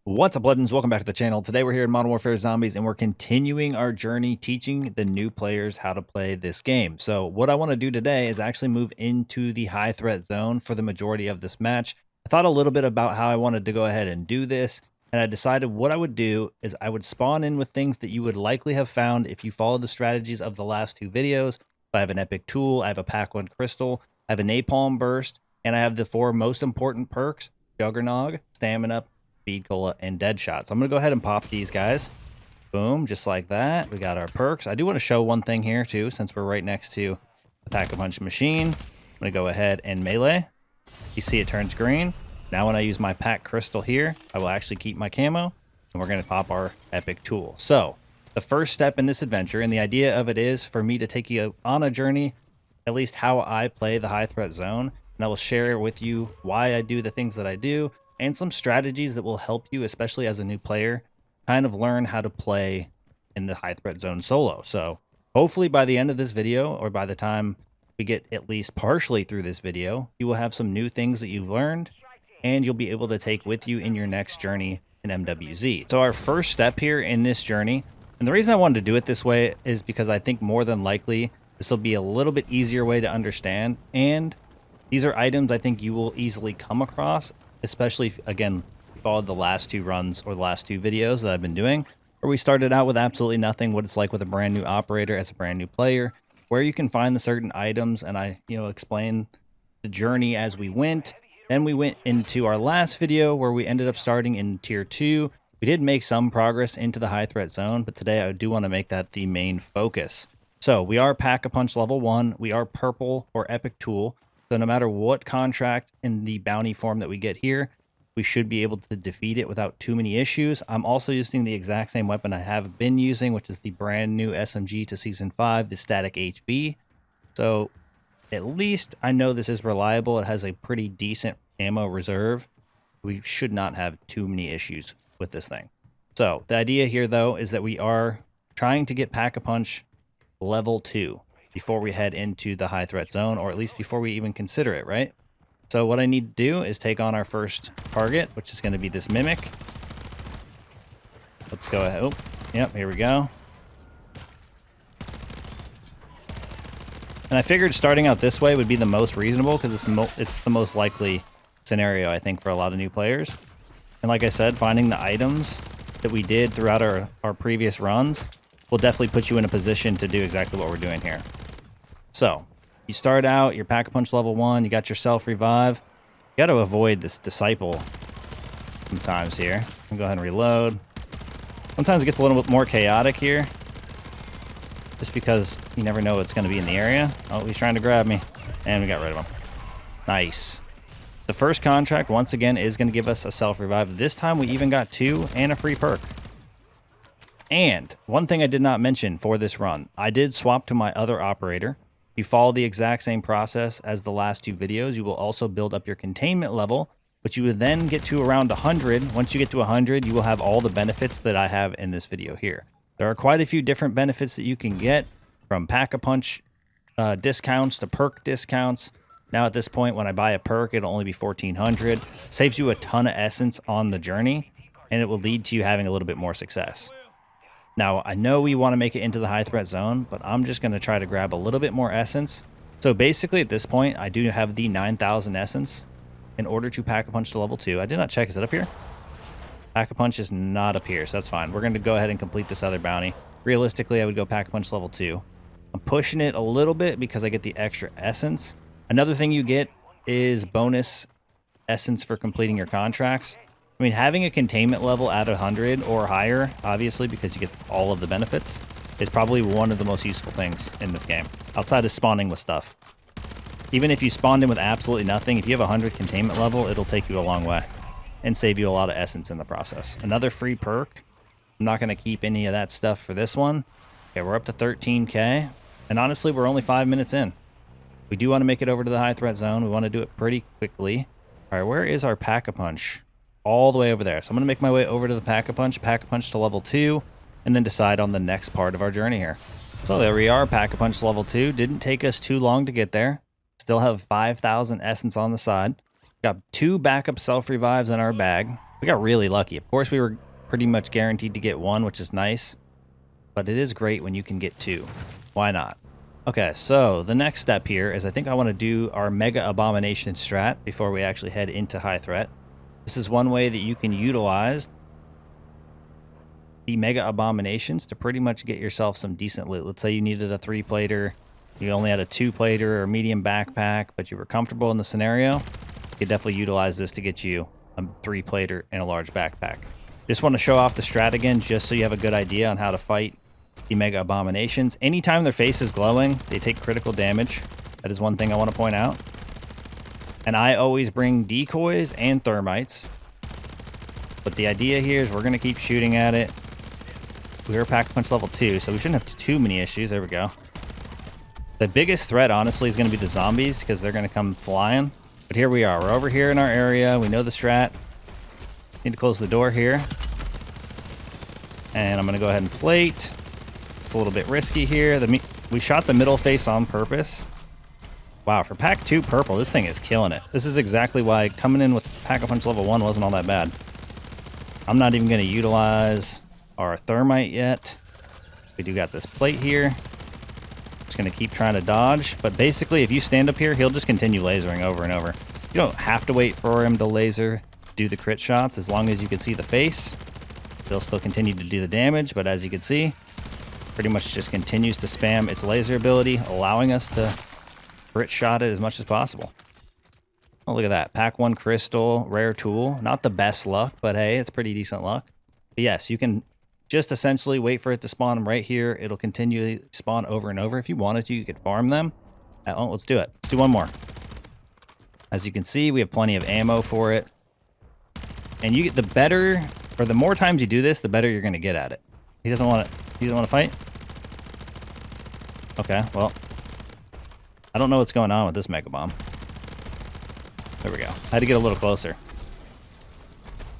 What's up, legends? Welcome back to the channel. Today we're here in Modern Warfare Zombies and we're continuing our journey teaching the new players how to play this game. So what I want to do today is actually move into the high threat zone for the majority of this match. I thought a little bit about how I wanted to go ahead and do this, and I decided what I would do is I would spawn in with things that you would likely have found if you followed the strategies of the last two videos. I have an epic tool, I have a pack 1 crystal, I have a napalm burst, and I have the 4 most important perks: Juggernog, Stamina, Speed Cola, and Deadshot. So I'm going to go ahead and pop these guys. Boom, just like that. We got our perks. I do want to show one thing here too, since we're right next to the Pack-a-Punch machine. I'm going to go ahead and melee. You see it turns green. Now when I use my pack crystal here, I will actually keep my camo, and we're going to pop our epic tool. So the first step in this adventure, and the idea of it is for me to take you on a journey, at least how I play the high threat zone, and I will share with you why I do the things that I do, and some strategies that will help you, especially as a new player, kind of learn how to play in the high threat zone solo. So hopefully by the end of this video, or by the time we get at least partially through this video, you will have some new things that you've learned and you'll be able to take with you in your next journey in MWZ. So our first step here in this journey, and the reason I wanted to do it this way is because I think more than likely this will be a little bit easier way to understand, and these are items I think you will easily come across, especially if, again, you followed the last two runs or the last two videos that I've been doing, where we started out with absolutely nothing, what it's like with a brand new operator as a brand new player, where you can find the certain items, and I, explain the journey as we went. Then we went into our last video where we ended up starting in tier 2. We did make some progress into the high threat zone, but today I do want to make that the main focus. So we are Pack-a-Punch level 1, we are purple or epic tool. So no matter what contract in the bounty form that we get here, we should be able to defeat it without too many issues. I'm also using the exact same weapon I have been using, which is the brand new SMG to Season 5, the Static HB. So at least I know this is reliable. It has a pretty decent ammo reserve. We should not have too many issues with this thing. So the idea here, though, is that we are trying to get Pack-a-Punch level 2. Before we head into the high threat zone, or at least before we even consider it, right? So what I need to do is take on our first target, which is going to be this Mimic. Let's go ahead. Oh, yep, here we go. And I figured starting out this way would be the most reasonable because it's the most likely scenario, I think, for a lot of new players. And like I said, finding the items that we did throughout our previous runs will definitely put you in a position to do exactly what we're doing here. So, you start out, you're Pack-a-Punch level 1, you got your self-revive. You got to avoid this Disciple sometimes here. I'll go ahead and reload. Sometimes it gets a little bit more chaotic here, just because you never know what's going to be in the area. Oh, he's trying to grab me, and we got rid of him. Nice. The first contract, once again, is going to give us a self-revive. This time we even got 2 and a free perk. And one thing I did not mention for this run, I did swap to my other operator. If you follow the exact same process as the last two videos, you will also build up your containment level, but you will then get to around 100. Once you get to 100, you will have all the benefits that I have in this video here. There are quite a few different benefits that you can get, from Pack-a-Punch discounts to perk discounts. Now at this point, when I buy a perk, it'll only be 1400. Saves you a ton of essence on the journey, and it will lead to you having a little bit more success. Now, I know we want to make it into the high threat zone, but I'm just going to try to grab a little bit more essence. So basically at this point, I do have the 9,000 essence in order to Pack-a-Punch to level 2. I did not check. Is it up here? Pack-a-Punch is not up here, so that's fine. We're going to go ahead and complete this other bounty. Realistically, I would go Pack-a-Punch level 2. I'm pushing it a little bit because I get the extra essence. Another thing you get is bonus essence for completing your contracts. I mean, having a containment level at 100 or higher, obviously, because you get all of the benefits, is probably one of the most useful things in this game, outside of spawning with stuff. Even if you spawned in with absolutely nothing, if you have 100 containment level, it'll take you a long way and save you a lot of essence in the process. Another free perk. I'm not going to keep any of that stuff for this one. Okay, we're up to 13k, and honestly, we're only 5 minutes in. We do want to make it over to the high threat zone. We want to do it pretty quickly. All right, where is our Pack-a-Punch? All the way over there. So I'm going to make my way over to the Pack-a-Punch to level 2, and then decide on the next part of our journey here. So there we are, Pack-a-Punch level 2. Didn't take us too long to get there. Still have 5,000 essence on the side. Got 2 backup self-revives in our bag. We got really lucky. Of course, we were pretty much guaranteed to get 1, which is nice. But it is great when you can get 2. Why not? Okay, so the next step here is I think I want to do our Mega Abomination strat before we actually head into high threat. This is one way that you can utilize the Mega Abominations to pretty much get yourself some decent loot. Let's say you needed a 3-plater, you only had a 2-plater or medium backpack, but you were comfortable in the scenario. You could definitely utilize this to get you a 3-plater and a large backpack. Just want to show off the strat again, just so you have a good idea on how to fight the Mega Abominations. Anytime their face is glowing, they take critical damage. That is one thing I want to point out. And I always bring decoys and thermites. But the idea here is we're going to keep shooting at it. We are pack punch level 2, so we shouldn't have too many issues. There we go. The biggest threat, honestly, is going to be the zombies, because they're going to come flying. But here we are. We're over here in our area. We know the strat. Need to close the door here. And I'm going to go ahead and plate. It's a little bit risky here. We shot the middle face on purpose. Wow, for pack 2 purple, this thing is killing it. This is exactly why coming in with pack-a-punch level 1 wasn't all that bad. I'm not even going to utilize our thermite yet. We do got this plate here. Just going to keep trying to dodge. But basically, if you stand up here, he'll just continue lasering over and over. You don't have to wait for him to laser, do the crit shots. As long as you can see the face, they'll still continue to do the damage. But as you can see, pretty much just continues to spam its laser ability, allowing us to crit shot it as much as possible. Oh, look at that. Pack 1 crystal, rare tool. Not the best luck, but hey, it's pretty decent luck. But yes, you can just essentially wait for it to spawn right here. It'll continue to spawn over and over. If you wanted to, you could farm them. Oh, let's do it. Let's do one more. As you can see, we have plenty of ammo for it. And you get the better, or the more times you do this, the better you're going to get at it. He doesn't want to. He doesn't want to fight? Okay, well. I don't know what's going on with this Mega Bomb. There we go. I had to get a little closer.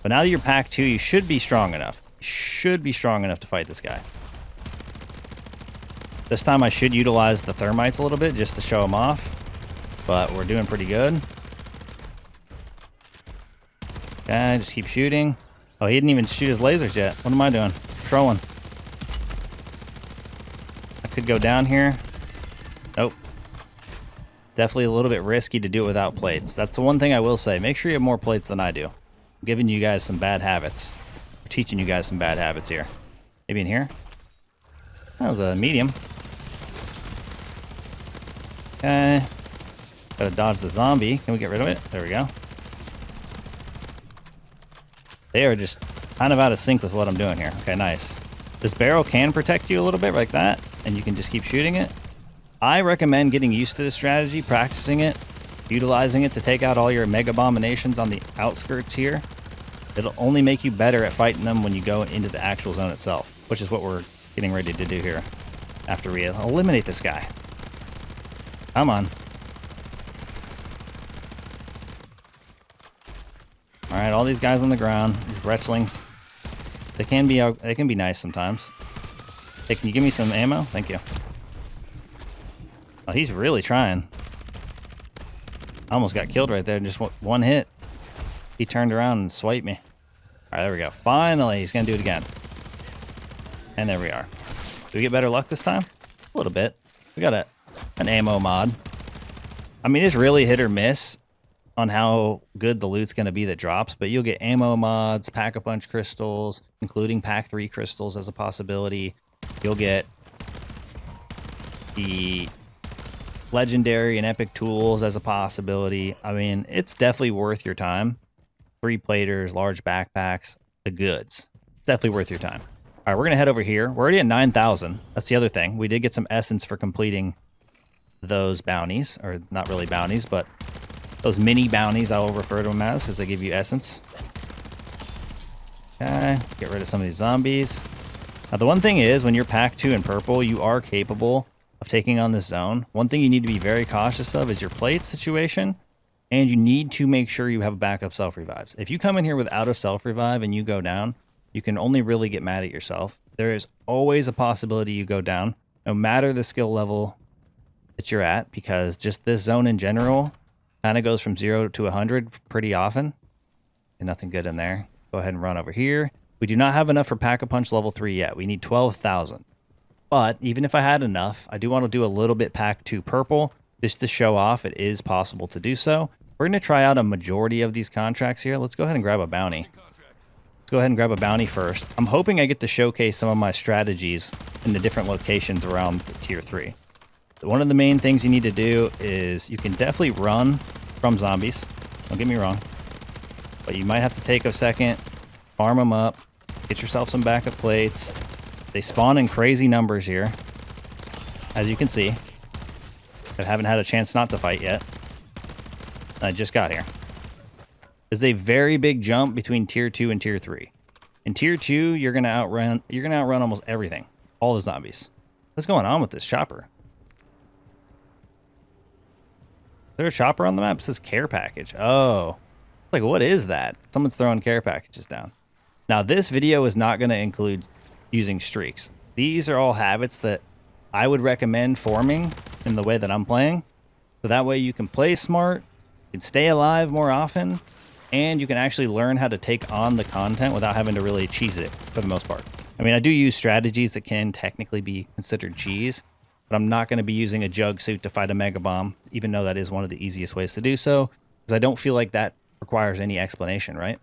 But now that you're pack 2, you should be strong enough. You should be strong enough to fight this guy. This time I should utilize the thermites a little bit just to show him off. But we're doing pretty good. Okay, just keep shooting. Oh, he didn't even shoot his lasers yet. What am I doing? Trolling. I could go down here. Nope. Definitely a little bit risky to do it without plates. That's the one thing I will say. Make sure you have more plates than I do. I'm giving you guys some bad habits. I'm teaching you guys some bad habits here. Maybe in here? That was a medium. Okay. Gotta dodge the zombie. Can we get rid of it? There we go. They are just kind of out of sync with what I'm doing here. Okay, nice. This barrel can protect you a little bit like that, and you can just keep shooting it. I recommend getting used to this strategy, practicing it, utilizing it to take out all your Mega Abominations on the outskirts here. It'll only make you better at fighting them when you go into the actual zone itself, which is what we're getting ready to do here after we eliminate this guy. Come on. All right, all these guys on the ground, these wretchlings, they can be nice sometimes. Hey, can you give me some ammo? Thank you. Oh, he's really trying. I almost got killed right there. Just one hit. He turned around and swiped me. All right, there we go. Finally, he's going to do it again. And there we are. Do we get better luck this time? A little bit. We got an ammo mod. I mean, it's really hit or miss on how good the loot's going to be that drops, but you'll get ammo mods, pack-a-punch crystals, including pack 3 crystals as a possibility. You'll get the legendary and epic tools as a possibility. I mean, it's definitely worth your time. 3-platers, large backpacks, the goods. It's definitely worth your time. All right, we're going to head over here. We're already at 9,000. That's the other thing. We did get some essence for completing those bounties, or not really bounties, but those mini bounties I will refer to them as, because they give you essence. Okay, get rid of some of these zombies. Now, the one thing is, when you're pack 2 in purple, you are capable of taking on this zone. One thing you need to be very cautious of is your plate situation, and you need to make sure you have a backup self-revives. If you come in here without a self-revive and you go down, you can only really get mad at yourself. There is always a possibility you go down, no matter the skill level that you're at, because just this zone in general kind of goes from 0 to 100 pretty often. And nothing good in there. Go ahead and run over here. We do not have enough for Pack-a-Punch level 3 yet. We need 12,000. But even if I had enough, I do want to do a little bit Pack 2 purple just to show off it is possible to do so. We're going to try out a majority of these contracts here. Let's go ahead and grab a bounty. Let's go ahead and grab a bounty first. I'm hoping I get to showcase some of my strategies in the different locations around tier 3. One of the main things you need to do is you can definitely run from zombies. Don't get me wrong. But you might have to take a second, farm them up, get yourself some backup plates. They spawn in crazy numbers here, as you can see. I haven't had a chance not to fight yet. I just got here. There's a very big jump between tier 2 and tier 3. In tier 2, you're gonna outrun almost everything. All the zombies. What's going on with this chopper? Is there a chopper on the map? It says care package. Oh. Like, what is that? Someone's throwing care packages down. Now, this video is not going to include using streaks. These are all habits that I would recommend forming in the way that I'm playing. So that way you can play smart, you can stay alive more often, and you can actually learn how to take on the content without having to really cheese it for the most part. I mean, I do use strategies that can technically be considered cheese, but I'm not going to be using a jug suit to fight a mega bomb, even though that is one of the easiest ways to do so, because I don't feel like that requires any explanation, right?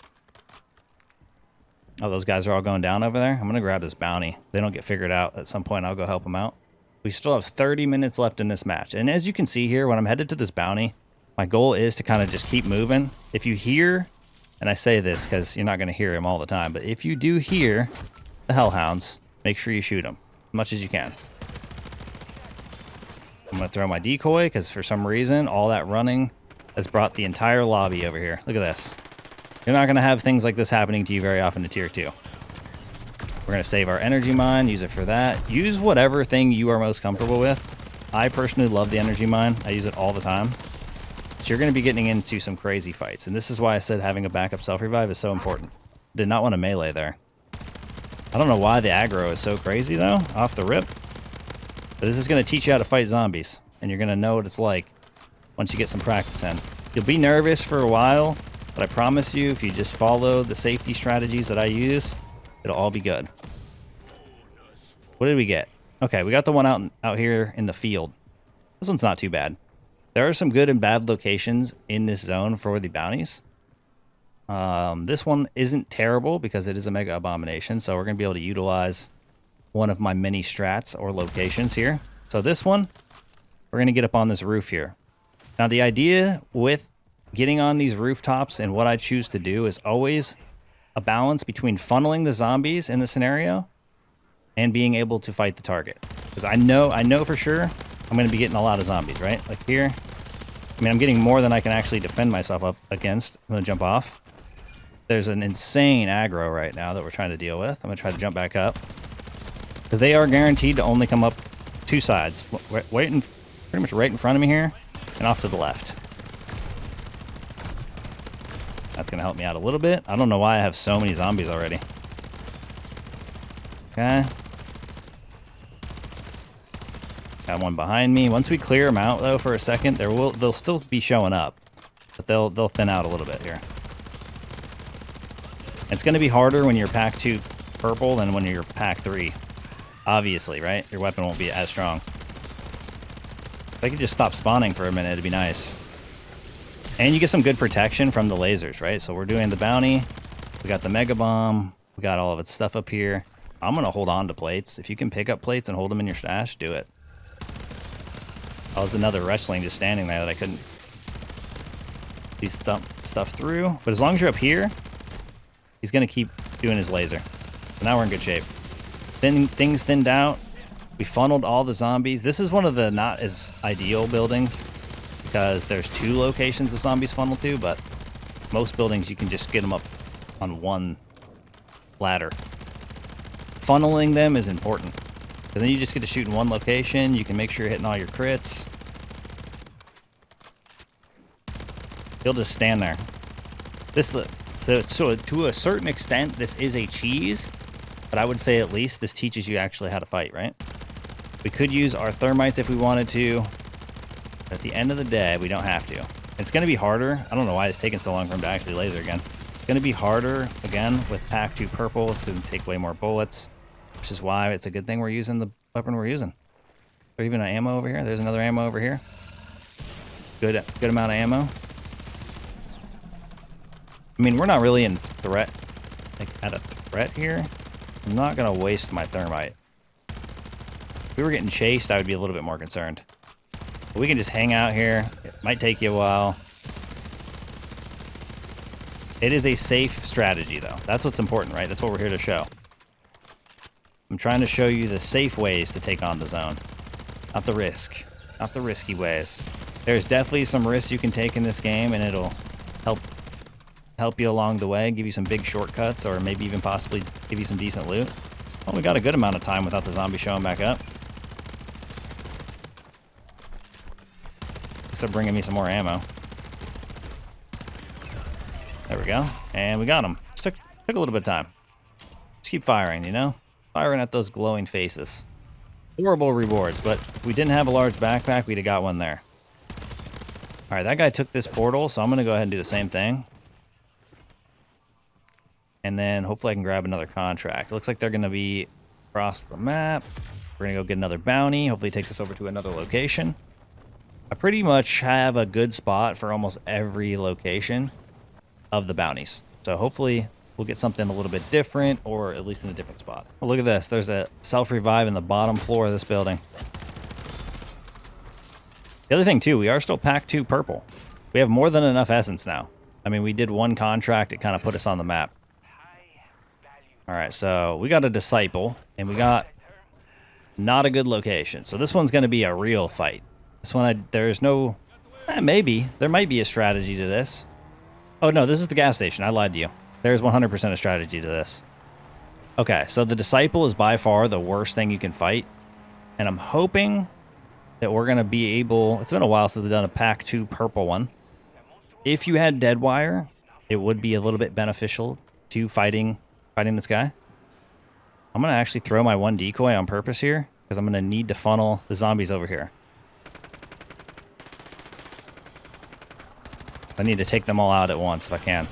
Oh, those guys are all going down over there. I'm going to grab this bounty. If they don't get figured out at some point, I'll go help them out. We still have 30 minutes left in this match. And as you can see here, when I'm headed to this bounty, my goal is to kind of just keep moving. If you hear, and I say this because you're not going to hear him all the time, but if you do hear the hellhounds, make sure you shoot them as much as you can. I'm going to throw my decoy because for some reason, all that running has brought the entire lobby over here. Look at this. You're not going to have things like this happening to you very often in tier 2. We're going to save our energy mine, use it for that. Use whatever thing you are most comfortable with. I personally love the energy mine. I use it all the time. So you're going to be getting into some crazy fights. And this is why I said having a backup self-revive is so important. Did not want to melee there. I don't know why the aggro is so crazy, though, off the rip. But this is going to teach you how to fight zombies. And you're going to know what it's like once you get some practice in. You'll be nervous for a while, but I promise you, if you just follow the safety strategies that I use, it'll all be good. What did we get? Okay, we got the one out here in the field. This one's not too bad. There are some good and bad locations in this zone for the bounties. This one isn't terrible because it is a mega abomination, so we're going to be able to utilize one of my many strats or locations here. So this one, we're going to get up on this roof here. Now, the idea with getting on these rooftops and what I choose to do is always a balance between funneling the zombies in the scenario and being able to fight the target. Because I know for sure I'm going to be getting a lot of zombies, right? Like here. I mean, I'm getting more than I can actually defend myself up against. I'm going to jump off. There's an insane aggro right now that we're trying to deal with. I'm going to try to jump back up. Because they are guaranteed to only come up two sides. Pretty much right in front of me here. And off to the left. That's going to help me out a little bit. I don't know why I have so many zombies already. Okay. Got one behind me. Once we clear them out, though, for a second, they'll still be showing up. But they'll thin out a little bit here. It's going to be harder when you're pack 2 purple than when you're pack 3. Obviously, right? Your weapon won't be as strong. If I could just stop spawning for a minute, it'd be nice. And you get some good protection from the lasers, right? So we're doing the bounty. We got the mega bomb. We got all of its stuff up here. I'm going to hold on to plates. If you can pick up plates and hold them in your stash, do it. That was another wrestling just standing there that I couldn't see stuff through. But as long as you're up here, he's going to keep doing his laser. So now we're in good shape. Things thinned out. We funneled all the zombies. This is one of the not as ideal buildings because there's 2 locations the zombies funnel to, but most buildings you can just get them up on one ladder. Funneling them is important because then you just get to shoot in one location. You can make sure you're hitting all your crits. He'll just stand there. So to a certain extent, this is a cheese, but I would say at least this teaches you actually how to fight, right? We could use our thermites if we wanted to. But at the end of the day, we don't have to. It's going to be harder. I don't know why it's taking so long for him to actually laser again. Going to be harder, again, with Pack 2 Purple. It's going to take way more bullets, which is why it's a good thing we're using the weapon we're using. There's even an ammo over here. There's another ammo over here. Good amount of ammo. I mean, we're not really in threat, like at a threat here. I'm not going to waste my thermite. If we were getting chased, I would be a little bit more concerned. But we can just hang out here. It might take you a while. It is a safe strategy, though. That's what's important, right? That's what we're here to show. I'm trying to show you the safe ways to take on the zone. Not the risk. Not the risky ways. There's definitely some risks you can take in this game, and it'll help you along the way, give you some big shortcuts, or maybe even possibly give you some decent loot. Well, we got a good amount of time without the zombie showing back up. Except bringing me some more ammo. There we go. And we got him. Just took a little bit of time. Just keep firing, you know? Firing at those glowing faces. Horrible rewards, but if we didn't have a large backpack, we'd have got one there. Alright, that guy took this portal, so I'm going to go ahead and do the same thing. And then hopefully I can grab another contract. It looks like they're going to be across the map. We're going to go get another bounty. Hopefully it takes us over to another location. I pretty much have a good spot for almost every location of the bounties. So hopefully we'll get something a little bit different, or at least in a different spot. Well, look at this. There's a self-revive in the bottom floor of this building. The other thing, too, we are still Pack 2 Purple. We have more than enough essence now. I mean, we did one contract. It kind of put us on the map. All right, so we got a Disciple, and we got not a good location. So this one's going to be a real fight. This one, there's no... maybe. There might be a strategy to this. Oh, no, this is the gas station. I lied to you. There's 100% a strategy to this. Okay, so the Disciple is by far the worst thing you can fight. And I'm hoping that we're going to be able... It's been a while since I've done a Pack 2 Purple one. If you had Dead Wire, it would be a little bit beneficial to fighting this guy. I'm going to actually throw my one decoy on purpose here, because I'm going to need to funnel the zombies over here. I need to take them all out at once if I can.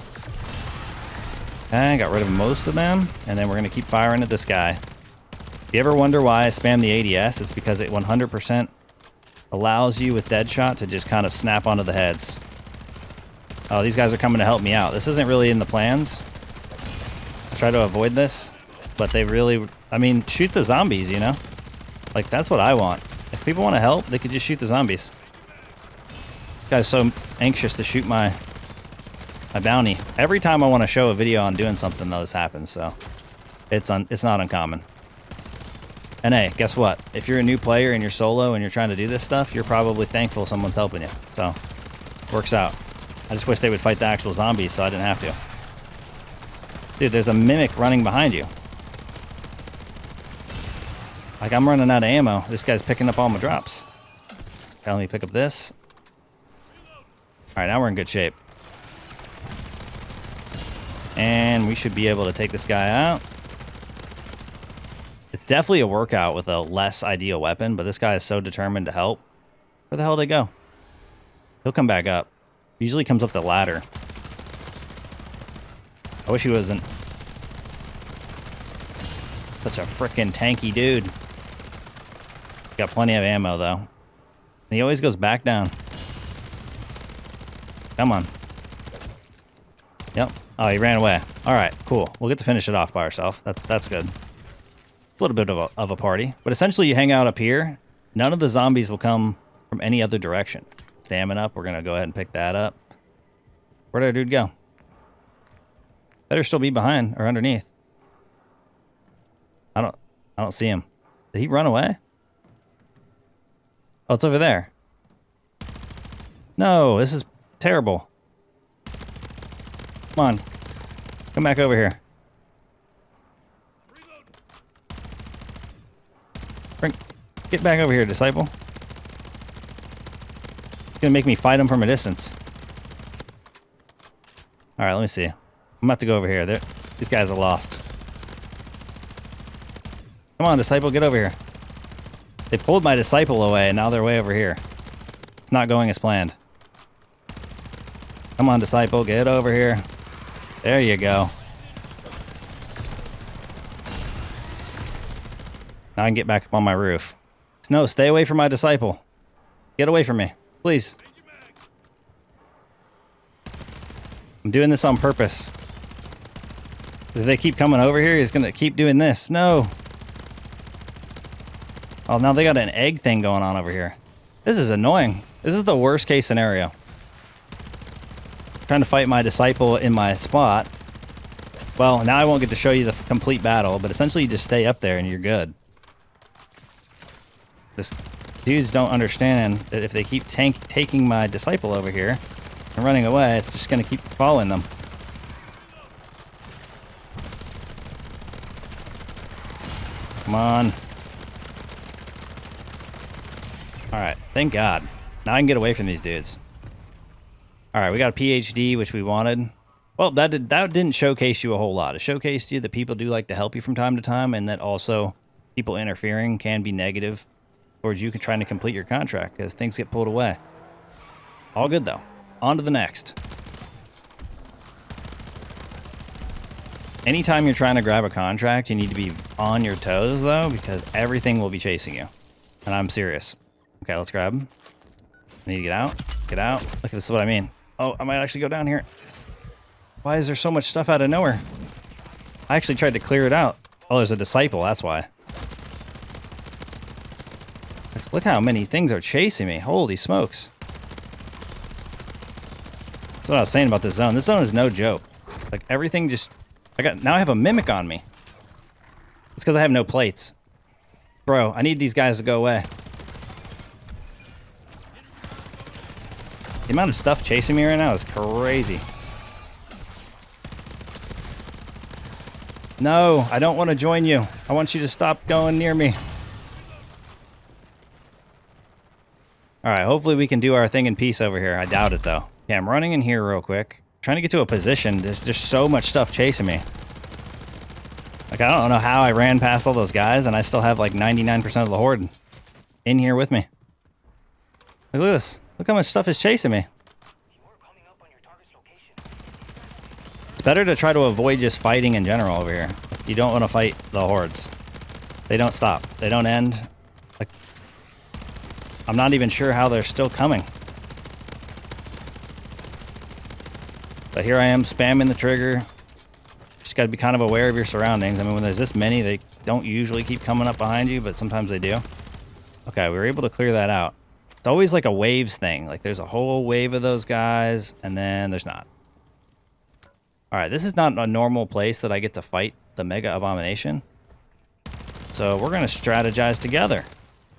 Okay, got rid of most of them, and then we're going to keep firing at this guy. If you ever wonder why I spam the ADS, it's because it 100% allows you with Deadshot to just kind of snap onto the heads. Oh, these guys are coming to help me out. This isn't really in the plans. I try to avoid this, but they really... I mean, shoot the zombies, you know? Like, that's what I want. If people want to help, they could just shoot the zombies. This guy's so anxious to shoot my bounty. Every time I want to show a video on doing something, though, this happens, so it's not uncommon. And hey, guess what? If you're a new player and you're solo and you're trying to do this stuff, you're probably thankful someone's helping you. So, works out. I just wish they would fight the actual zombies so I didn't have to. Dude, there's a mimic running behind you. Like, I'm running out of ammo. This guy's picking up all my drops. Okay, let me pick up this. Alright, now we're in good shape. And we should be able to take this guy out. It's definitely a workout with a less ideal weapon, but this guy is so determined to help. Where the hell did he go? He'll come back up. He usually comes up the ladder. I wish he wasn't such a frickin' tanky dude. Got plenty of ammo, though. And he always goes back down. Come on. Yep. Oh, he ran away. All right, cool. We'll get to finish it off by ourselves. That's good. A little bit of a party. But essentially, you hang out up here. None of the zombies will come from any other direction. Stamina up. We're going to go ahead and pick that up. Where'd our dude go? Better still be behind or underneath. I don't see him. Did he run away? Oh, it's over there. No, this is terrible. Come on. Come back over here. Get back over here, Disciple. It's gonna make me fight him from a distance. Alright, let me see. I'm about to go over here. These guys are lost. Come on, Disciple, get over here. They pulled my Disciple away, and now they're way over here. It's not going as planned. Come on, Disciple, get over here. There you go. Now I can get back up on my roof. No, stay away from my disciple. Get away from me, please. I'm doing this on purpose. If they keep coming over here, he's gonna keep doing this. No. Oh, now they got an egg thing going on over here. This is annoying. This is the worst case scenario. Trying to fight my disciple in my spot. Well, now I won't get to show you the complete battle, but essentially you just stay up there and you're good. This dudes don't understand that if they keep taking my disciple over here and running away, it's just going to keep following them. Come on. Alright, thank God. Now I can get away from these dudes. Alright, we got a PhD, which we wanted. Well, that didn't showcase you a whole lot. It showcased you that people do like to help you from time to time, and that also people interfering can be negative towards you trying to complete your contract, because things get pulled away. All good, though. On to the next. Anytime you're trying to grab a contract, you need to be on your toes, though, because everything will be chasing you. And I'm serious. Okay, let's grab him. I need to get out. Get out. Look, this is what I mean. Oh, I might actually go down here. Why is there so much stuff out of nowhere? I actually tried to clear it out. Oh, there's a disciple, that's why. Look how many things are chasing me. Holy smokes. That's what I was saying about this zone. This zone is no joke. Like, everything just... Now I have a mimic on me. It's because I have no plates. Bro, I need these guys to go away. The amount of stuff chasing me right now is crazy. No, I don't want to join you. I want you to stop going near me. Alright, hopefully we can do our thing in peace over here. I doubt it, though. Okay, I'm running in here real quick. Trying to get to a position. There's just so much stuff chasing me. Like, I don't know how I ran past all those guys, and I still have, like, 99% of the horde in here with me. Look at this. Look how much stuff is chasing me. It's better to try to avoid just fighting in general over here. You don't want to fight the hordes. They don't stop. They don't end. Like, I'm not even sure how they're still coming. But here I am spamming the trigger. Just got to be kind of aware of your surroundings. I mean, when there's this many, they don't usually keep coming up behind you, but sometimes they do. Okay, we were able to clear that out. It's always like a waves thing. Like, there's a whole wave of those guys, and then there's not. Alright, this is not a normal place that I get to fight the Mega Abomination. So we're going to strategize together.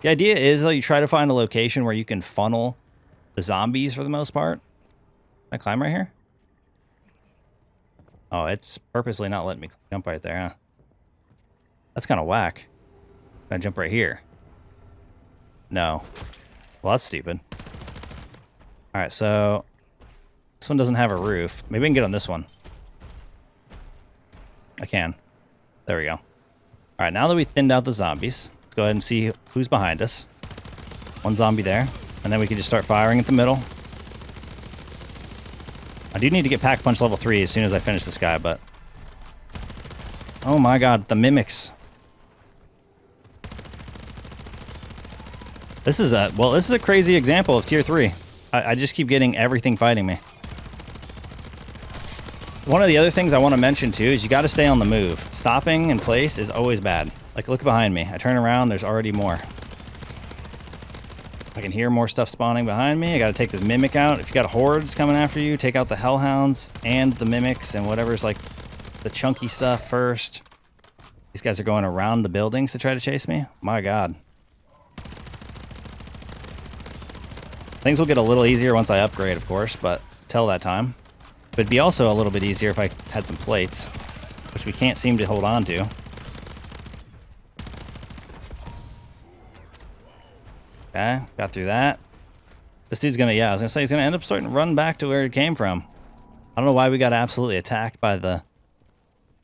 The idea is that you try to find a location where you can funnel the zombies for the most part. Can I climb right here? Oh, it's purposely not letting me jump right there, huh? That's kind of whack. Can I jump right here? No. Well, that's stupid. Alright, so... this one doesn't have a roof. Maybe I can get on this one. I can. There we go. Alright, now that we thinned out the zombies, let's go ahead and see who's behind us. One zombie there. And then we can just start firing at the middle. I do need to get Pack Punch level 3 as soon as I finish this guy, but... oh my god, the mimics. This is a... well, this is a crazy example of tier 3. I just keep getting everything fighting me. One of the other things I want to mention too is you got to stay on the move. Stopping in place is always bad. Like, look behind me. I turn around, there's already more. I can hear more stuff spawning behind me. I got to take this mimic out. If you got hordes coming after you, take out the hellhounds and the mimics and whatever's like the chunky stuff first. These guys are going around the buildings to try to chase me. My god. Things will get a little easier once I upgrade, of course, but till that time. But it'd be also a little bit easier if I had some plates, which we can't seem to hold on to. Okay, got through that. This dude's gonna, yeah, I was gonna say he's gonna end up starting to run back to where he came from. I don't know why we got absolutely attacked by the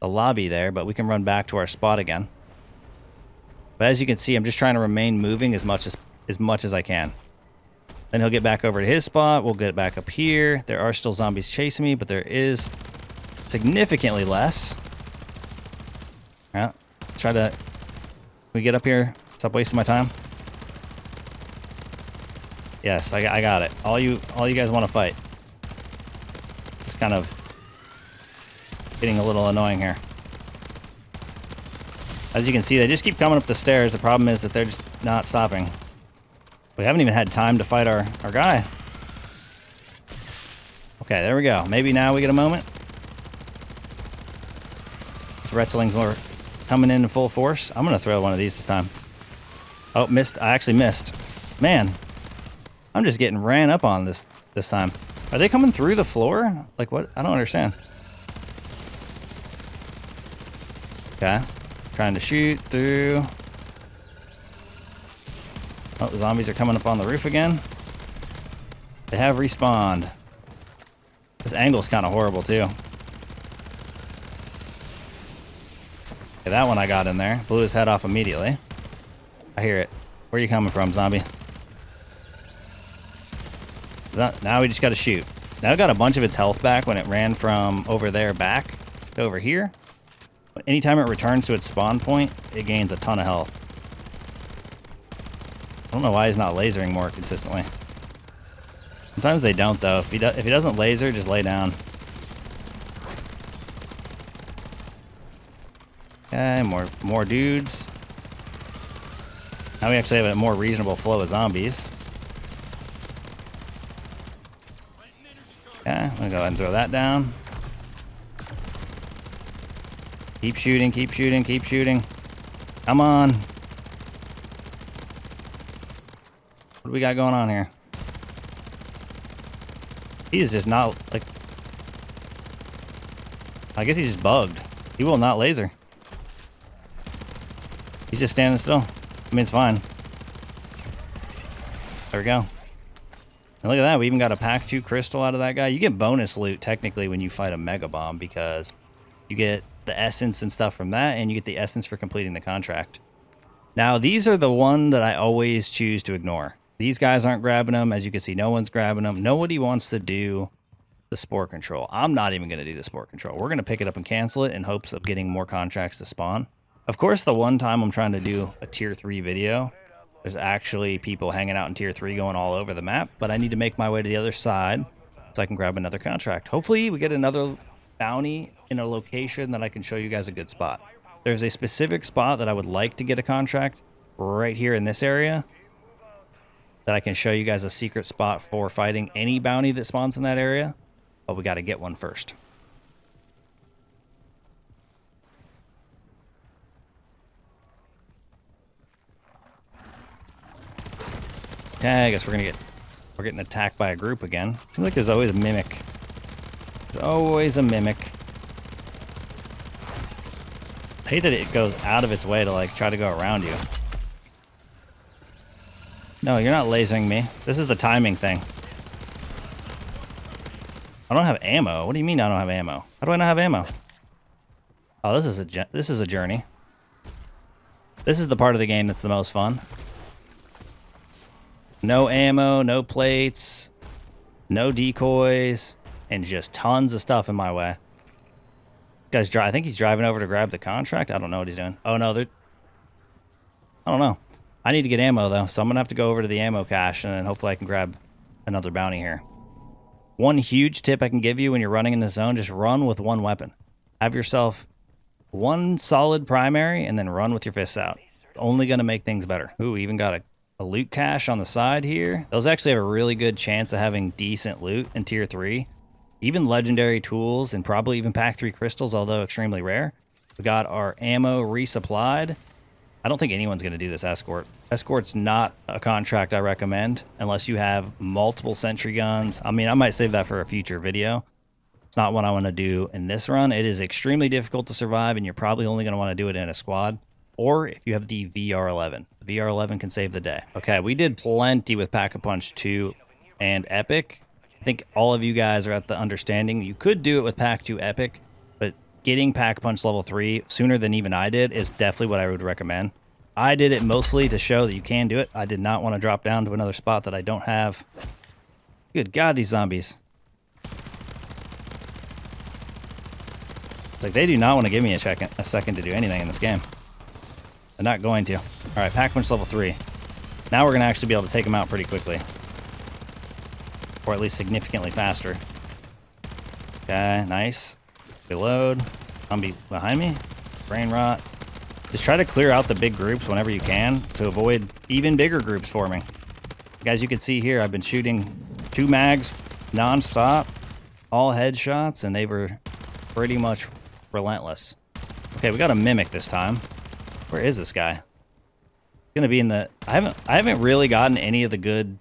lobby there, but we can run back to our spot again. But as you can see, I'm just trying to remain moving as much as I can. Then he'll get back over to his spot. We'll get back up here. There are still zombies chasing me, but there is significantly less. Yeah, try to... we get up here? Stop wasting my time. Yes, I got it. All you guys want to fight. It's kind of getting a little annoying here. As you can see, they just keep coming up the stairs. The problem is that they're just not stopping. We haven't even had time to fight our guy. Okay, there we go. Maybe now we get a moment. These wrestlings were coming in full force. I'm going to throw one of these this time. Oh, missed. I actually missed. Man, I'm just getting ran up on this time. Are they coming through the floor? Like what? I don't understand. Okay. Trying to shoot through. Oh, the zombies are coming up on the roof again. They have respawned. This angle's kind of horrible too. Okay, that one I got in there. Blew his head off immediately. I hear it. Where are you coming from, zombie? Now we just got to shoot. Now it got a bunch of its health back when it ran from over there back to over here. But anytime it returns to its spawn point, it gains a ton of health. I don't know why he's not lasering more consistently. Sometimes they don't, though. If he doesn't laser, just lay down. Okay, more dudes. Now we actually have a more reasonable flow of zombies. Okay, I'm gonna go ahead and throw that down. Keep shooting, keep shooting, keep shooting. Come on. What do we got going on here? He is just not, like... I guess he's just bugged. He will not laser. He's just standing still. I mean, it's fine. There we go. And look at that, we even got a Pack 2 crystal out of that guy. You get bonus loot, technically, when you fight a Mega Bomb, because you get the essence and stuff from that, and you get the essence for completing the contract. Now, these are the one that I always choose to ignore. These guys aren't grabbing them. As you can see, no one's grabbing them. Nobody wants to do the spore control. I'm not even going to do the spore control. We're going to pick it up and cancel it in hopes of getting more contracts to spawn. Of course, the one time I'm trying to do a tier 3 video, there's actually people hanging out in tier 3 going all over the map, but I need to make my way to the other side so I can grab another contract. Hopefully, we get another bounty in a location that I can show you guys a good spot. There's a specific spot that I would like to get a contract right here in this area that I can show you guys a secret spot for fighting any bounty that spawns in that area, but we got to get one first. Okay, I guess we're getting attacked by a group again. Seems like there's always a mimic. There's always a mimic. I hate that it goes out of its way to like try to go around you. No, you're not lasering me. This is the timing thing. I don't have ammo. What do you mean I don't have ammo? How do I not have ammo? Oh, this is a journey. This is the part of the game that's the most fun. No ammo, no plates, no decoys, and just tons of stuff in my way. Guy's I think he's driving over to grab the contract. I don't know what he's doing. Oh no, I don't know. I need to get ammo though, so I'm gonna have to go over to the ammo cache and then hopefully I can grab another bounty here. One huge tip I can give you when you're running in the zone, just run with one weapon. Have yourself one solid primary and then run with your fists out. Only gonna make things better. Ooh, we even got a loot cache on the side here. Those actually have a really good chance of having decent loot in tier 3. Even legendary tools and probably even Pack 3 crystals, although extremely rare. We got our ammo resupplied. I don't think anyone's going to do this escort. Escort's not a contract I recommend unless you have multiple sentry guns. I mean, I might save that for a future video. It's not what I want to do in this run. It is extremely difficult to survive, and you're probably only going to want to do it in a squad. Or if you have the VR11. The VR11 can save the day. Okay, we did plenty with Pack-a-Punch 2 and Epic. I think all of you guys are at the understanding you could do it with Pack 2 Epic, but getting Pack-a-Punch level 3 sooner than even I did is definitely what I would recommend. I did it mostly to show that you can do it. I did not want to drop down to another spot that I don't have. Good God, these zombies. Like, they do not want to give me a second to do anything in this game. They're not going to. All right, pack punch level 3. Now we're going to actually be able to take them out pretty quickly. Or at least significantly faster. Okay, nice. Reload. Zombie behind me. Brain rot. Just try to clear out the big groups whenever you can to avoid even bigger groups forming. Guys, you can see here, I've been shooting 2 mags non-stop. All headshots, and they were pretty much relentless. Okay, we got a mimic this time. Where is this guy? He's gonna be in the... I haven't really gotten any of the good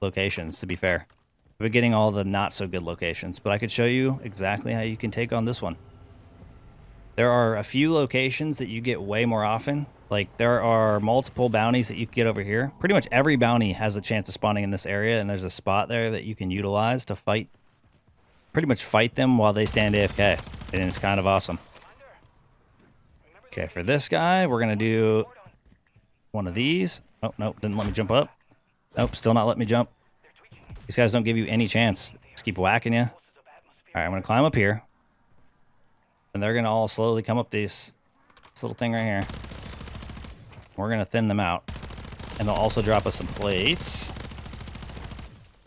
locations, to be fair. I've been getting all the not so good locations, but I could show you exactly how you can take on this one. There are a few locations that you get way more often. Like, there are multiple bounties that you can get over here. Pretty much every bounty has a chance of spawning in this area, and there's a spot there that you can utilize to fight. Pretty much fight them while they stand AFK, and it's kind of awesome. Okay, for this guy, we're going to do one of these. Oh, nope, didn't let me jump up. Nope, still not letting me jump. These guys don't give you any chance. Just keep whacking you. All right, I'm going to climb up here. And they're going to all slowly come up this little thing right here. We're going to thin them out. And they'll also drop us some plates.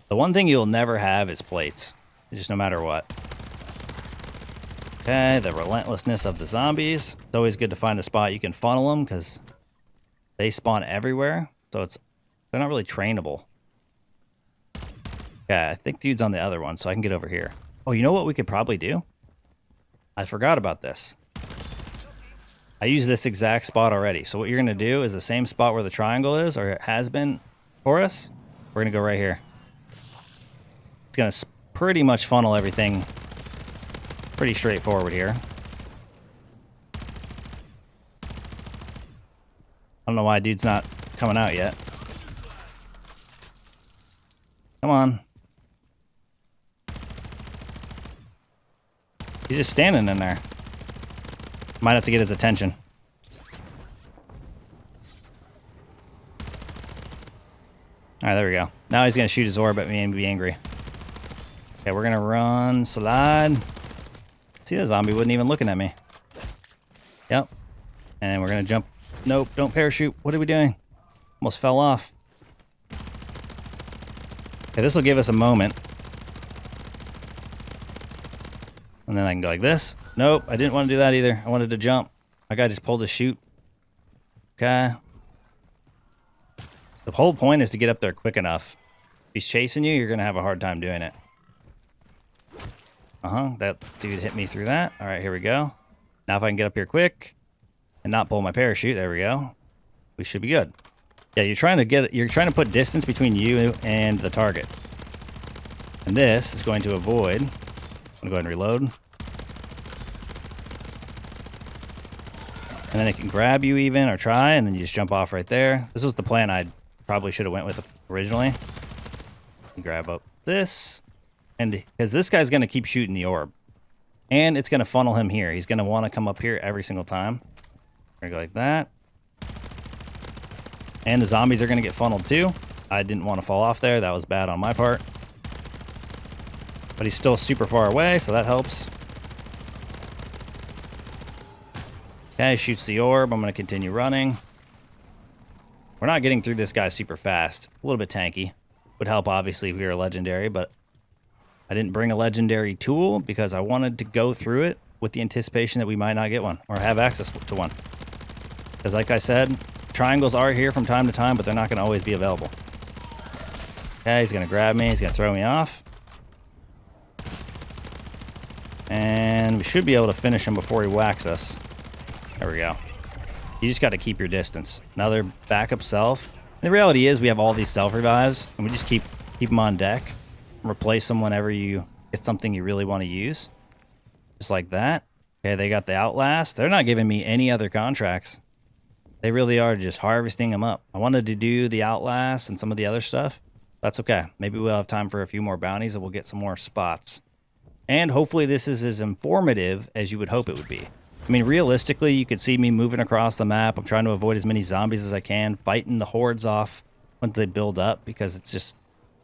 The one thing you'll never have is plates. Just no matter what. Okay, the relentlessness of the zombies. It's always good to find a spot you can funnel them, because they spawn everywhere. So they're not really trainable. Okay, I think dude's on the other one, so I can get over here. Oh, you know what we could probably do? I forgot about this. I used this exact spot already. So what you're going to do is the same spot where the triangle is, or it has been for us. We're going to go right here. It's going to pretty much funnel everything pretty straightforward here. I don't know why dude's not coming out yet. Come on. He's just standing in there. Might have to get his attention. Alright, there we go. Now he's going to shoot his orb at me and be angry. Okay, we're going to run, slide. See, the zombie wasn't even looking at me. Yep. And then we're going to jump. Nope, don't parachute. What are we doing? Almost fell off. Okay, this will give us a moment. And then I can go like this. Nope, I didn't want to do that either. I wanted to jump. My guy just pulled a chute. Okay. The whole point is to get up there quick enough. If he's chasing you, you're going to have a hard time doing it. That dude hit me through that. All right, here we go. Now if I can get up here quick and not pull my parachute, there we go. We should be good. Yeah, you're trying to put distance between you and the target. And this is going to avoid. I'm going to go ahead and reload. And then it can grab you even, or try, and then you just jump off right there. This was the plan I probably should have went with originally. You grab up this. And because this guy's going to keep shooting the orb. And it's going to funnel him here. He's going to want to come up here every single time. We're going to go like that. And the zombies are going to get funneled too. I didn't want to fall off there. That was bad on my part. But he's still super far away, so that helps. Okay, shoots the orb. I'm going to continue running. We're not getting through this guy super fast. A little bit tanky. Would help, obviously, if we were legendary, but I didn't bring a legendary tool because I wanted to go through it with the anticipation that we might not get one or have access to one. Because like I said, triangles are here from time to time, but they're not going to always be available. Okay, he's going to grab me. He's going to throw me off. And we should be able to finish him before he whacks us. There we go. You just got to keep your distance. Another backup self. And the reality is we have all these self revives, and we just keep them on deck. Replace them whenever you get something you really want to use. Just like that. Okay, they got the Outlast. They're not giving me any other contracts. They really are just harvesting them up. I wanted to do the Outlast and some of the other stuff. That's okay. Maybe we'll have time for a few more bounties and we'll get some more spots. And hopefully this is as informative as you would hope it would be. I mean, realistically, you could see me moving across the map. I'm trying to avoid as many zombies as I can, fighting the hordes off once they build up, because it's just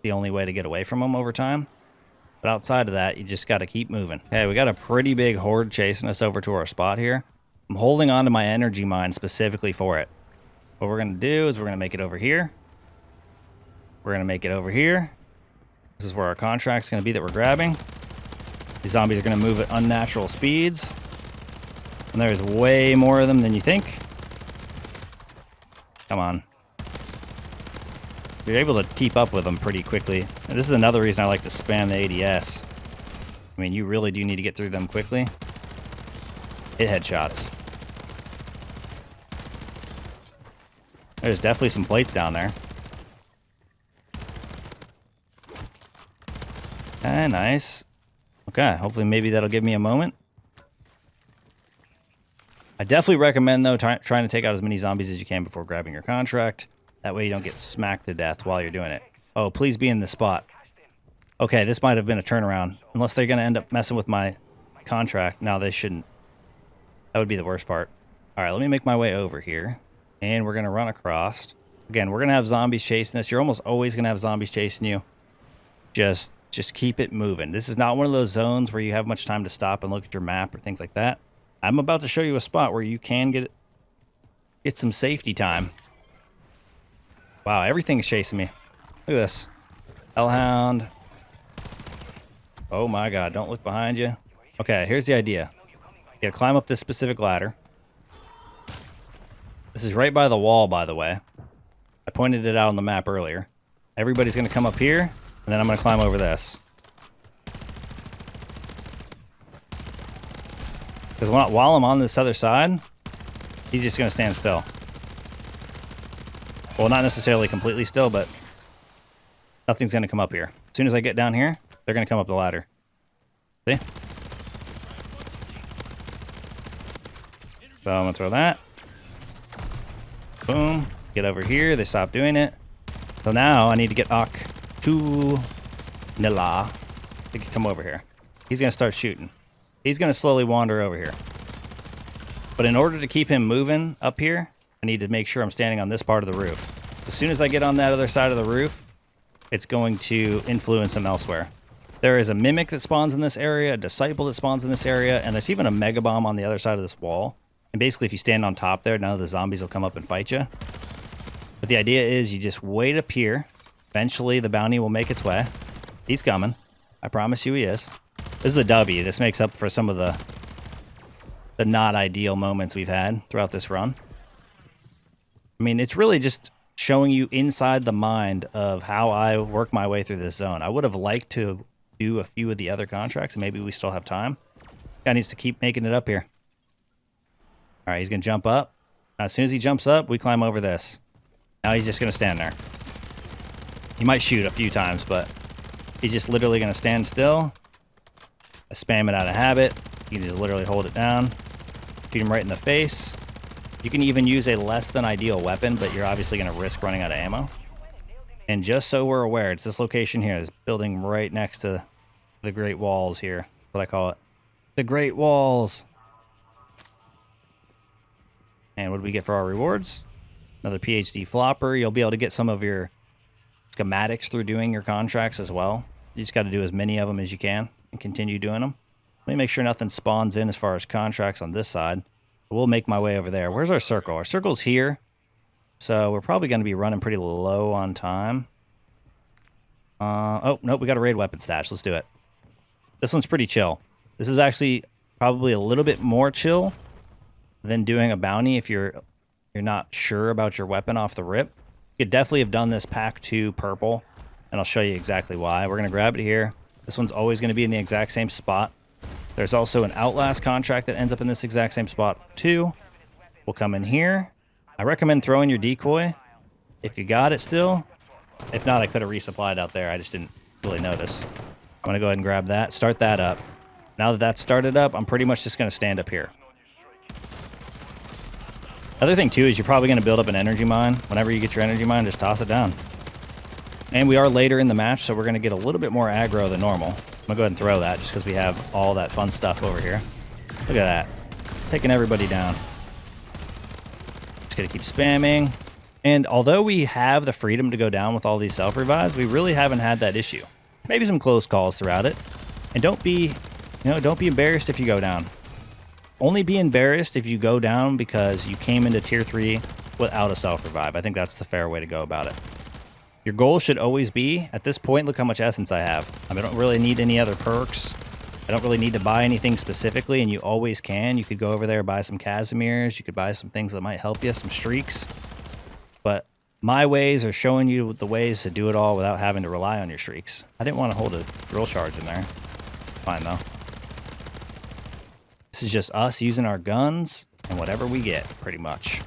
the only way to get away from them over time. But outside of that, you just got to keep moving. Okay, we got a pretty big horde chasing us over to our spot here. I'm holding on to my energy mine specifically for it. What we're going to do is we're going to make it over here. We're going to make it over here. This is where our contract's going to be that we're grabbing. These zombies are going to move at unnatural speeds. And there's way more of them than you think. Come on. You're able to keep up with them pretty quickly. And this is another reason I like to spam the ADS. I mean, you really do need to get through them quickly. Hit headshots. There's definitely some plates down there. Okay, nice. Okay, hopefully maybe that'll give me a moment. I definitely recommend, though, trying to take out as many zombies as you can before grabbing your contract. That way you don't get smacked to death while you're doing it. Oh, please be in this spot. Okay, this might have been a turnaround. Unless they're going to end up messing with my contract. No, they shouldn't. That would be the worst part. All right, let me make my way over here. And we're going to run across. Again, we're going to have zombies chasing us. You're almost always going to have zombies chasing you. Just keep it moving. This is not one of those zones where you have much time to stop and look at your map or things like that. I'm about to show you a spot where you can get some safety time. Wow, everything's chasing me. Look at this. Hellhound. Oh my god, don't look behind you. Okay, here's the idea. You gotta climb up this specific ladder. This is right by the wall, by the way. I pointed it out on the map earlier. Everybody's gonna come up here, and then I'm gonna climb over this. Because while I'm on this other side, he's just going to stand still. Well, not necessarily completely still, but nothing's going to come up here. As soon as I get down here, they're going to come up the ladder. See? So I'm going to throw that. Boom. Get over here. They stop doing it. So now I need to get Ak to Nila. He can come over here. He's going to start shooting. He's going to slowly wander over here. But in order to keep him moving up here, I need to make sure I'm standing on this part of the roof. As soon as I get on that other side of the roof, it's going to influence him elsewhere. There is a mimic that spawns in this area, a disciple that spawns in this area, and there's even a mega bomb on the other side of this wall. And basically, if you stand on top there, none of the zombies will come up and fight you. But the idea is you just wait up here. Eventually, the bounty will make its way. He's coming. I promise you he is. This is a W. This makes up for some of the not ideal moments we've had throughout this run. I mean, it's really just showing you inside the mind of how I work my way through this zone. I would have liked to do a few of the other contracts, and maybe we still have time. Guy needs to keep making it up here. All right, he's going to jump up. Now, as soon as he jumps up, we climb over this. Now he's just going to stand there. He might shoot a few times, but he's just literally going to stand still. I spam it out of habit. You can just literally hold it down. Shoot him right in the face. You can even use a less than ideal weapon, but you're obviously going to risk running out of ammo. And just so we're aware, it's this location here, this building right next to the Great Walls here. What I call it. The Great Walls. And what do we get for our rewards? Another PhD flopper. You'll be able to get some of your schematics through doing your contracts as well. You just got to do as many of them as you can and continue doing them. Let me make sure nothing spawns in as far as contracts on this side. We'll make my way over there. Where's our circle? Our circle's here. So we're probably going to be running pretty low on time. Oh, nope, we got a raid weapon stash. Let's do it. This one's pretty chill. This is actually probably a little bit more chill than doing a bounty if you're not sure about your weapon off the rip. You could definitely have done this pack 2 purple, and I'll show you exactly why. We're going to grab it here. This one's always going to be in the exact same spot. There's also an Outlast contract that ends up in this exact same spot too. We'll come in here. I recommend throwing your decoy if you got it still. If not, I could have resupplied out there. I just didn't really notice. I'm going to go ahead and grab that. Start that up. Now that that's started up, I'm pretty much just going to stand up here. Other thing too is you're probably going to build up an energy mine. Whenever you get your energy mine, just toss it down. And we are later in the match, so we're going to get a little bit more aggro than normal. I'm going to go ahead and throw that just because we have all that fun stuff over here. Look at that. Taking everybody down. Just going to keep spamming. And although we have the freedom to go down with all these self-revives, we really haven't had that issue. maybe some close calls throughout it. And don't be, don't be embarrassed if you go down. Only be embarrassed if you go down because you came into tier 3 without a self-revive. I think that's the fair way to go about it. Your goal should always be, at this point, look how much essence I have. I don't really need any other perks. I don't really need to buy anything specifically, and you always can. You could go over there, buy some Casimirs. You could buy some things that might help you, some streaks. But my ways are showing you the ways to do it all without having to rely on your streaks. I didn't want to hold a drill charge in there. Fine, though. This is just us using our guns and whatever we get, pretty much.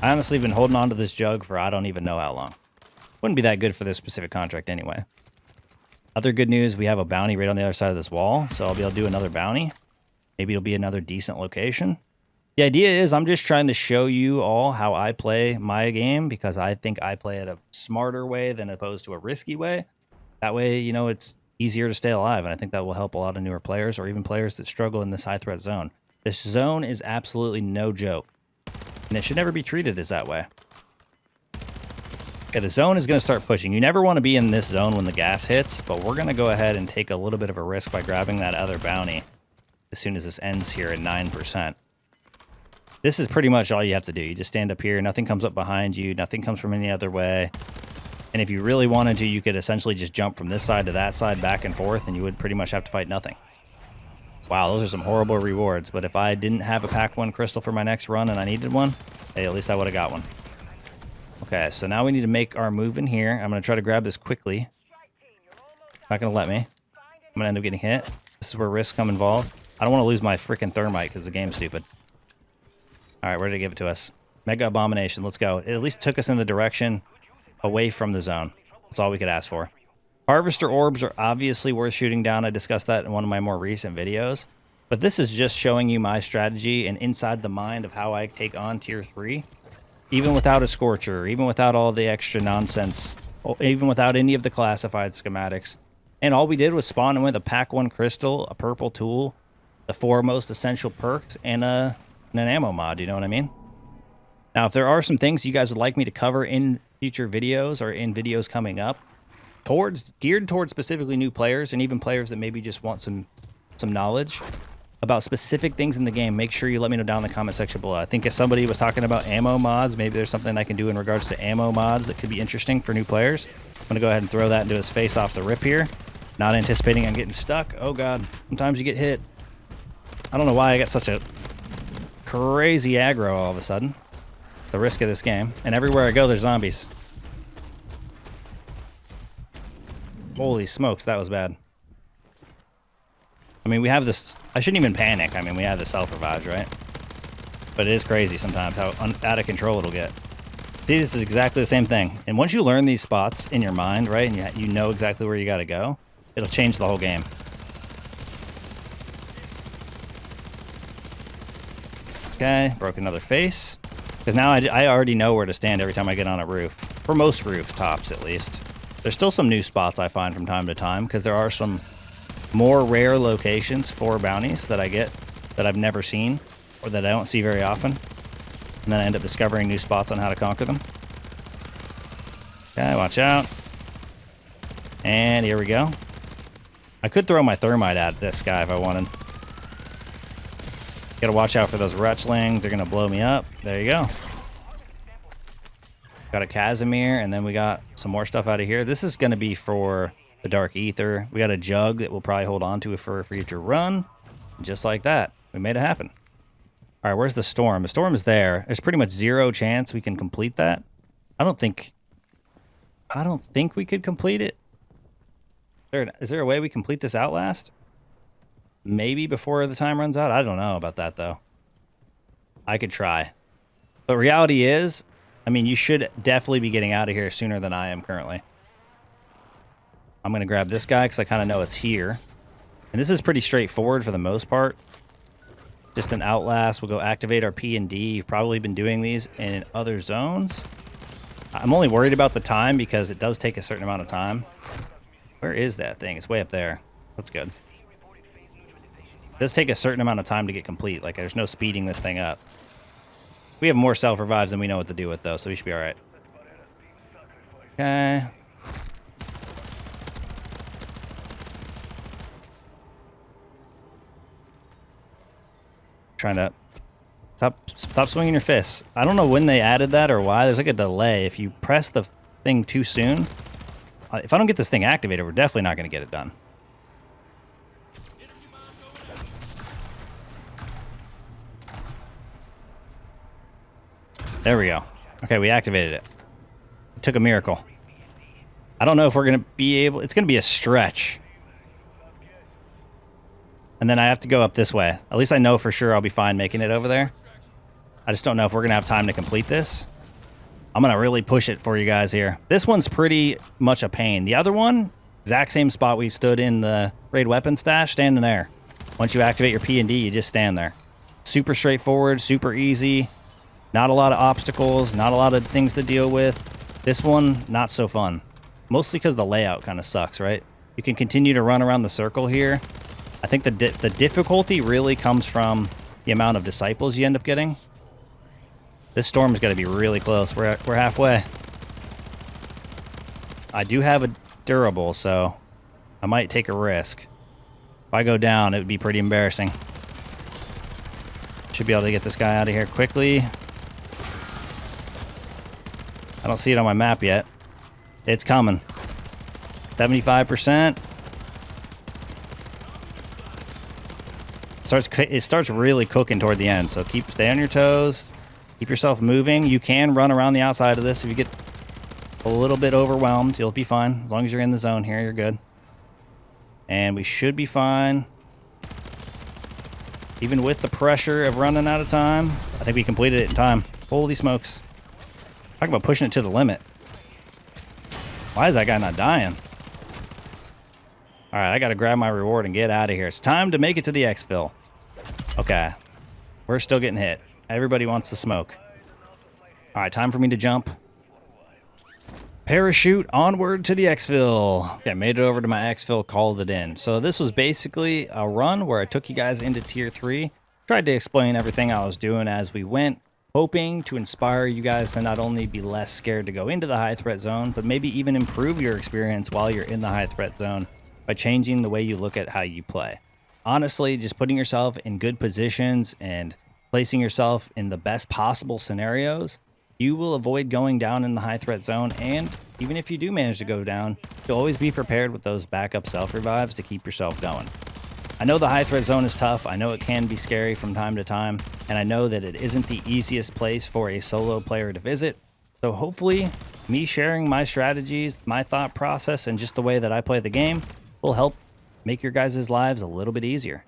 I honestly have been holding on to this jug for I don't even know how long. Wouldn't be that good for this specific contract anyway. Other good news, we have a bounty right on the other side of this wall, so I'll be able to do another bounty. Maybe it'll be another decent location. The idea is I'm just trying to show you all how I play my game because I think I play it a smarter way than opposed to a risky way. That way, you know, it's easier to stay alive, and I think that will help a lot of newer players or even players that struggle in this high threat zone. This zone is absolutely no joke, and it should never be treated as that way. Okay, the zone is going to start pushing. You never want to be in this zone when the gas hits, but we're going to go ahead and take a little bit of a risk by grabbing that other bounty as soon as this ends here at 9%. This is pretty much all you have to do. You just stand up here. Nothing comes up behind you. Nothing comes from any other way. And if you really wanted to, you could essentially just jump from this side to that side back and forth, and you would pretty much have to fight nothing. Wow, those are some horrible rewards. But if I didn't have a Pack 1 crystal for my next run and I needed one, hey, at least I would have got one. Okay, so now we need to make our move in here. I'm going to try to grab this quickly. Not going to let me. I'm going to end up getting hit. This is where risks come involved. I don't want to lose my freaking thermite because the game's stupid. Alright, where did it give it to us? Mega Abomination, let's go. It at least took us in the direction away from the zone. That's all we could ask for. Harvester orbs are obviously worth shooting down. I discussed that in one of my more recent videos. But this is just showing you my strategy and inside the mind of how I take on tier 3. Even without a Scorcher, even without all the extra nonsense, even without any of the classified schematics. And all we did was spawn in with a Pack 1 crystal, a purple tool, the 4 most essential perks, and an ammo mod, you know what I mean? Now, if there are some things you guys would like me to cover in future videos or in videos coming up, geared towards specifically new players and even players that maybe just want some knowledge about specific things in the game, make sure you let me know down in the comment section below. I think if somebody was talking about ammo mods, maybe there's something I can do in regards to ammo mods that could be interesting for new players. I'm going to go ahead and throw that into his face off the rip here. Not anticipating on getting stuck. Oh god, sometimes you get hit. I don't know why I got such a crazy aggro all of a sudden. It's the risk of this game. And everywhere I go, there's zombies. Holy smokes, that was bad. I mean, we have this... I shouldn't even panic. I mean, we have the self-revives, right? But it is crazy sometimes how out of control it'll get. See, this is exactly the same thing. And once you learn these spots in your mind, right, and you know exactly where you got to go, it'll change the whole game. Okay, broke another face. Because now I already know where to stand every time I get on a roof. For most rooftops, at least. There's still some new spots I find from time to time, because there are some more rare locations for bounties that I get that I've never seen or that I don't see very often, and then I end up discovering new spots on how to conquer them. Okay, watch out. And here we go. I could throw my thermite at this guy if I wanted. Gotta watch out for those Retchlings. They're gonna blow me up. There you go. Got a Casimir, and then we got some more stuff out of here. This is gonna be for the Dark Ether. We got a jug that we'll probably hold on to for a future run. Just like that. We made it happen. Alright, where's the storm? The storm is there. There's pretty much zero chance we can complete that. I don't think we could complete it. Is there a way we complete this Outlast? Maybe before the time runs out? I don't know about that, though. I could try. But reality is, I mean, you should definitely be getting out of here sooner than I am currently. I'm going to grab this guy because I kind of know it's here. And this is pretty straightforward for the most part. Just an Outlast. We'll go activate our P and D. You've probably been doing these in other zones. I'm only worried about the time because it does take a certain amount of time. Where is that thing? It's way up there. That's good. It does take a certain amount of time to get complete. Like, there's no speeding this thing up. We have more self-revives than we know what to do with, though, so we should be alright. Okay. Trying to stop swinging your fists. I don't know when they added that or why. There's like a delay. If you press the thing too soon, if I don't get this thing activated, we're definitely not going to get it done. There we go. Okay, we activated it. It took a miracle. I don't know if we're going to be able... It's going to be a stretch. And then I have to go up this way. At least I know for sure I'll be fine making it over there. I just don't know if we're going to have time to complete this. I'm going to really push it for you guys here. This one's pretty much a pain. The other one, exact same spot we stood in the raid weapon stash, standing there. Once you activate your P&D, you just stand there. Super straightforward, super easy. Not a lot of obstacles, not a lot of things to deal with. This one, not so fun. Mostly because the layout kind of sucks, right? You can continue to run around the circle here. I think the difficulty really comes from the amount of disciples you end up getting. This storm is going to be really close. We're halfway. I do have a durable, so I might take a risk. If I go down, it would be pretty embarrassing. Should be able to get this guy out of here quickly. I don't see it on my map yet. It's coming. 75%. It starts really cooking toward the end, so stay on your toes. Keep yourself moving. You can run around the outside of this. If you get a little bit overwhelmed, you'll be fine. As long as you're in the zone here, you're good. And we should be fine. Even with the pressure of running out of time, I think we completed it in time. Holy smokes. Talk about pushing it to the limit. Why is that guy not dying? All right, I got to grab my reward and get out of here. It's time to make it to the exfil. Okay. We're still getting hit. Everybody wants the smoke. All right, time for me to jump. Parachute onward to the exfil. Okay, made it over to my exfil, called it in. So this was basically a run where I took you guys into tier 3. Tried to explain everything I was doing as we went, hoping to inspire you guys to not only be less scared to go into the high threat zone, but maybe even improve your experience while you're in the high threat zone by changing the way you look at how you play. Honestly, just putting yourself in good positions and placing yourself in the best possible scenarios, you will avoid going down in the high threat zone, and even if you do manage to go down, you'll always be prepared with those backup self-revives to keep yourself going. I know the high threat zone is tough, I know it can be scary from time to time, and I know that it isn't the easiest place for a solo player to visit, so hopefully me sharing my strategies, my thought process, and just the way that I play the game will help make your guys' lives a little bit easier.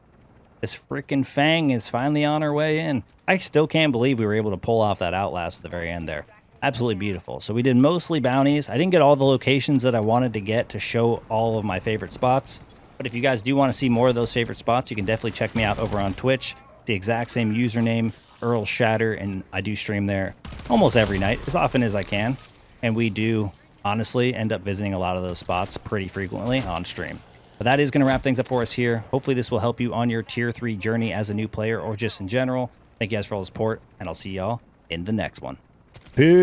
This freaking Fang is finally on our way in. I still can't believe we were able to pull off that Outlast at the very end there. Absolutely beautiful. So we did mostly bounties. I didn't get all the locations that I wanted to get to show all of my favorite spots. But if you guys do want to see more of those favorite spots, you can definitely check me out over on Twitch. It's the exact same username, Errl Shatter, and I do stream there almost every night, as often as I can. And we do, honestly, end up visiting a lot of those spots pretty frequently on stream. But that is going to wrap things up for us here. Hopefully this will help you on your tier 3 journey as a new player or just in general. Thank you guys for all the support, and I'll see y'all in the next one. Peace.